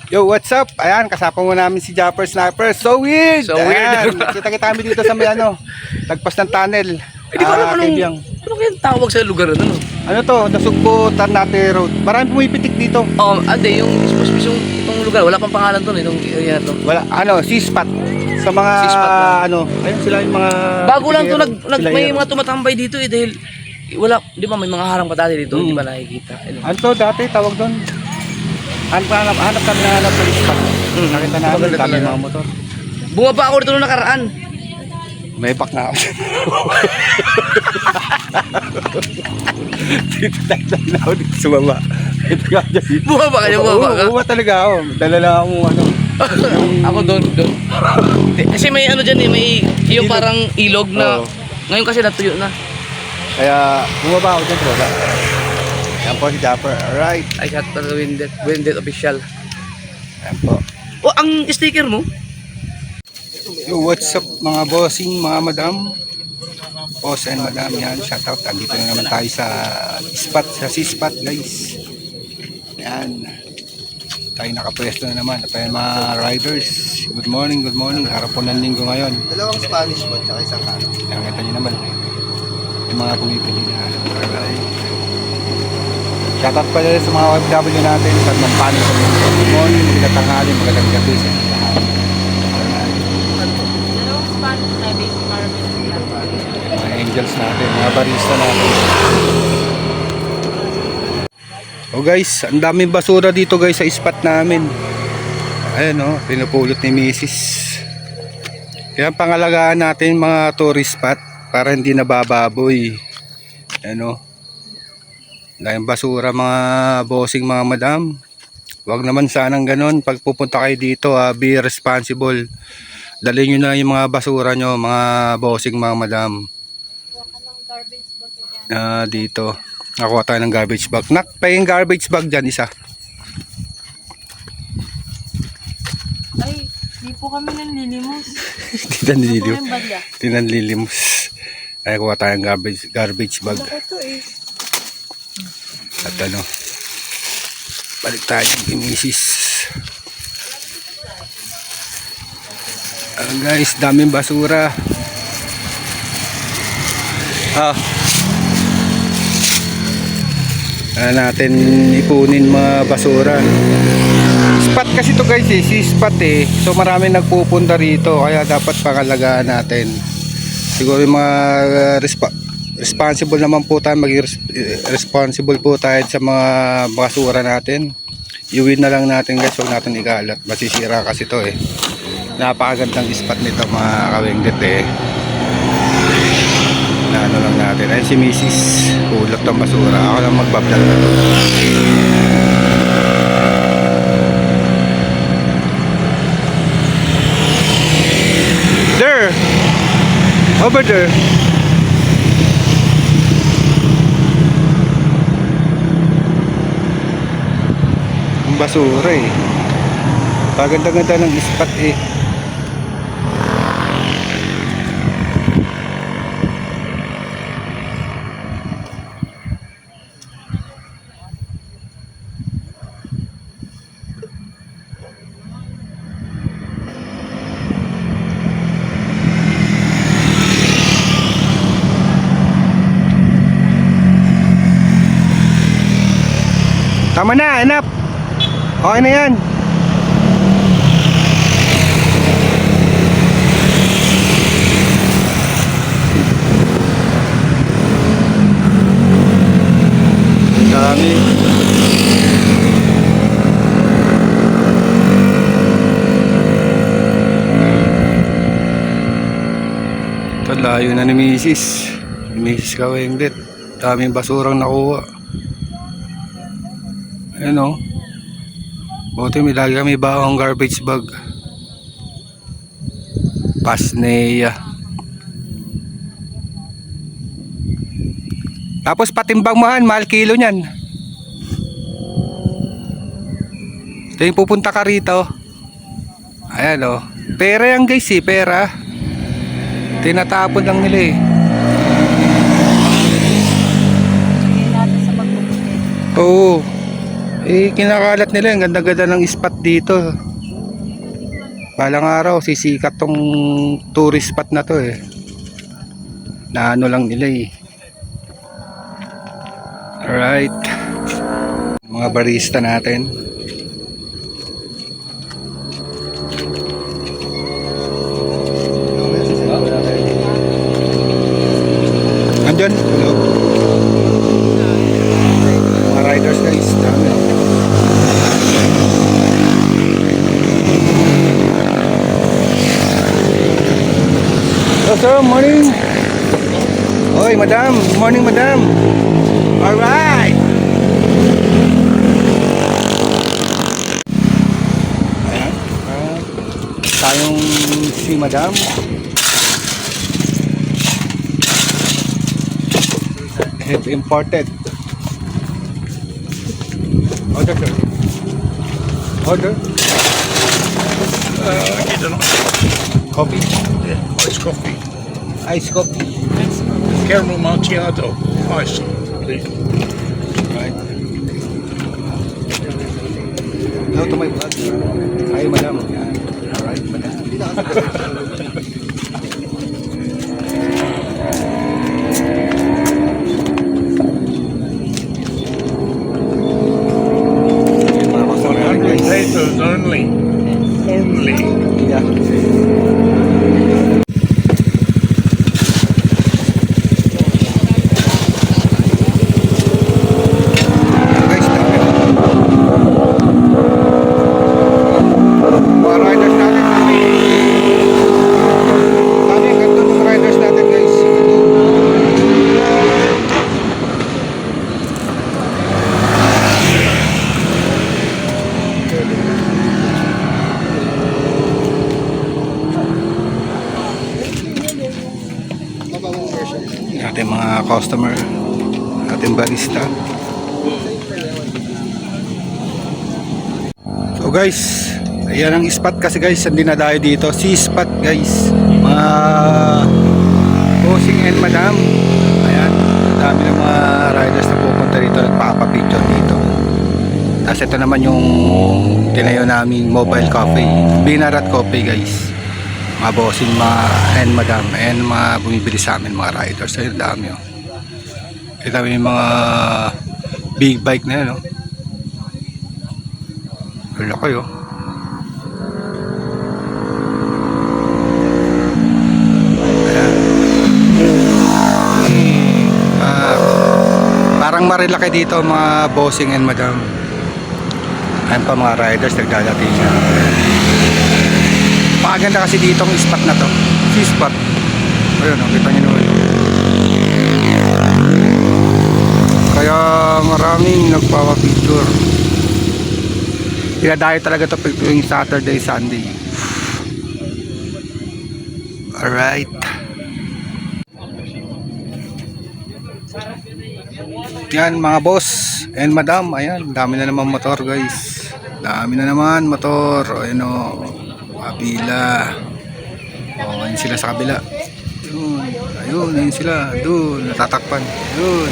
Yo, what's up? Ayan, kasama mo namin si Japper Sniper. So weird! So weird. Kita-kita kami dito sa may lagpas ng tunnel. Hindi ko alam ano kaya tawag sa lugar na ano? Ano to? Nasugbo Ternate Road. Marami pumipitik dito. Ade, yung itong lugar, wala pang pangalan to, itong area to. Wala, C-spot. Sa mga, C-spot lang. ayun sila yung mga... Bago lang to, sila may yun. mga tumatambay dito dahil wala, di ba may mga harang pa dati dito, di ba nakikita? Ano to dati, tawag doon? Hanap kami na sa spot. Nakita namin, Maganda kami talaga. mga motor. Bumaba ako dito nung nakaraan. May back na ako. Dito tayo na ako dito sa baba. Ito ka dyan. Bumaba ka. Bumaba talaga ako. Dala lang ako Ako doon. Kasi may ano dyan may yung parang ilog na, Oo. ngayon kasi natuyo na. Kaya bumaba ako dyan, tropa. Yan po si Japper. Alright. I got the Windet official. Yan po. Ang sticker mo? Yo, what's up mga bossing, mga madam? Boss and madam yan. Shoutout. Andito na naman tayo sa C-spot guys. Yan. Tayo nakapwesto na naman. Tayo mga riders. Good morning. Harap po ng linggo ngayon. Dalawang Spanish po, tsaka isang kanan. Kaya kita nyo naman. Yung mga pumipili na. Shoutout pa rin sa mga OFW natin. Sa magpanik sa mga good morning, magandang tanghali, magandang gabi sa inyo lahat. Dalawang Spanish na basic carbon. Mga angels natin, mga barista natin. Oh guys, ang daming basura dito guys sa spot namin. Ayan oh, pinupulot ni Mrs. Kaya pangalagaan natin mga tourist spot para hindi nabababoy. Ayan oh. Daming basura mga bossing, mga madam. Huwag naman sanang ganun. Pag pupunta kayo dito, be responsible. Dalhin nyo na yung mga basura nyo, mga bossing, mga madam. Dito. Nakuha tayo ng garbage bag. Pa yung garbage bag dyan, isa. Ay, di po kami nanlilimos. Tinanlilimos. Ay, kuha tayo ng garbage bag. Ito eh. At ano, balik tayo ng Mrs. Guys, daming basura. Natin ipunin mga basura. Spot kasi to guys eh, si spot eh. So marami nagpupunta rito, kaya dapat pangalagaan natin. Siguro yung mga responsible naman po tayo, maging responsible po tayo sa mga basura natin. Iuwi na lang natin guys, huwag natin ikalat. Masisira kasi to eh. Napakagandang spot nito mga kawengdet eh. Ano lang natin. Ayun si Mrs. Hulot ng basura. Ako lang magbablog na to. There! Over there! Ang basura eh. Paganda-ganda ng spot eh. Tama na, enough. Okay na yan. Dami. Ito, layo na ni Mrs. Mrs. Kawengdet. Daming basurang nakuha. Ayan o. Buti may lagi kami bawang garbage bag. Pasneya. Tapos patimbang mo han, mahal kilo nyan. Ito yung pupunta ka rito. Ayan o. Pera yan guys eh, pera. Tinatapon lang nila eh. Sabihin natin sa pagpuputin. Oo. Eh, kinakalat nila. Ang ganda-ganda ng spot dito. Balang araw, sisikat tong tourist spot na to eh. Na ano lang nila eh. Alright. Mga barista natin. Nandyan. Hello. Mga riders guys. Dami. Hello sir, morning. Oy, madam. Morning, madam. Alright. Ayan. Tayong si madam. It's imported. Order, sir. Order. Coffee. Yeah, iced coffee. Ice coffee. Caramel macchiato. Ice, please. Right. Hello to my vlog. Hi, madam. Alright, madam. Yung mga customer natin, 100 guys. pesos only. Only. Yeah. Guys, dami. Mga riders natin, dami. Dami, ang ganda ng riders natin, guys. Ating mga customer, ating barista. So guys, ayan ang spot kasi guys, hindi na tayo dito. Si spot guys, mga bossing and madam. Ayan, dami ng mga riders na pupunta dito, nagpapapicture dito. Tapos ito naman yung tinayo namin mobile cafe, Binarat Coffee guys. Mga bossing and madam and mga bumibili sa amin mga riders. Ayun, dami oh. Kita mo yung mga big bike na yun oh. Wala kayo. Ayan. Parang marilaki dito mga bossing and madam. Ayan pa mga riders nagdadating na. Pakaganda kasi dito ang spot na to. Si spot. Ayun, kita nyo naman. Kaya maraming nagpapapicture. Pinadayo talaga to yung Saturday, Sunday. Alright. Yan mga boss and madam. Ayan, dami na naman motor guys. Dami na naman motor. Ayun o. Kabila. O, ayun sila sa kabila. Ayun, ayun, ayun sila. Doon, natatakpan. Ayun.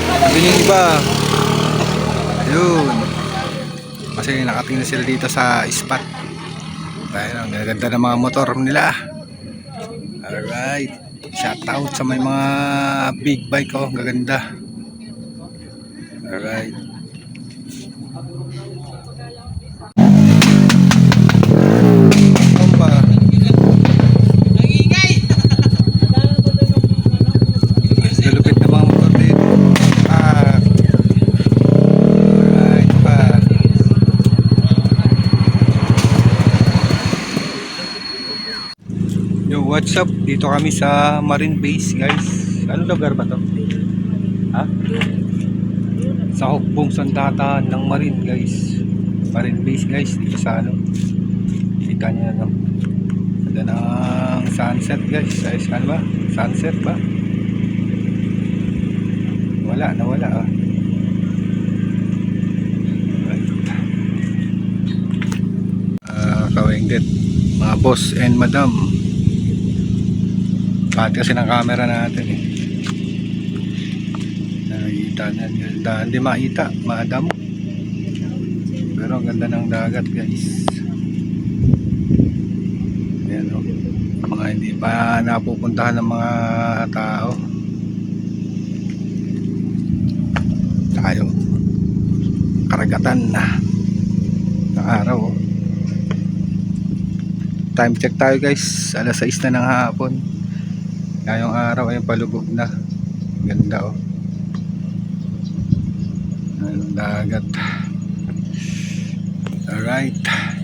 Ayun yung iba. Ayun. Kasi nakatingin sila dito sa spot. Ayun, ang ganda ng mga motor nila. Alright. Shout out sa may mga big bike oh, gaganda. Alright. Galupit na mga motor dito. Alright pa. Yo, what's up? Dito kami sa Marine Base guys. Anong lugar ba to? Ha? Sa Hukbong Sandata ng Marine guys. Marine Base guys. Dito sa ano. Kita nyo na no. Ganda ng sunset guys. Ayos ka ba? Sunset ba? Wala, nawala ah. Right. Kawengdet. Mga boss and madam. Pati kasi ng camera natin eh. Nakikita na. Hindi makita. Madam. ang ganda ng dagat guys. Ayan o. Mga hindi pa napupuntahan ng mga tao. Tayo. Karagatan na. Ng araw o. Time check tayo guys. Alas 6 na ng hapon. Ngayong araw ay palubog na. Ganda o. Ang dagat. Alright.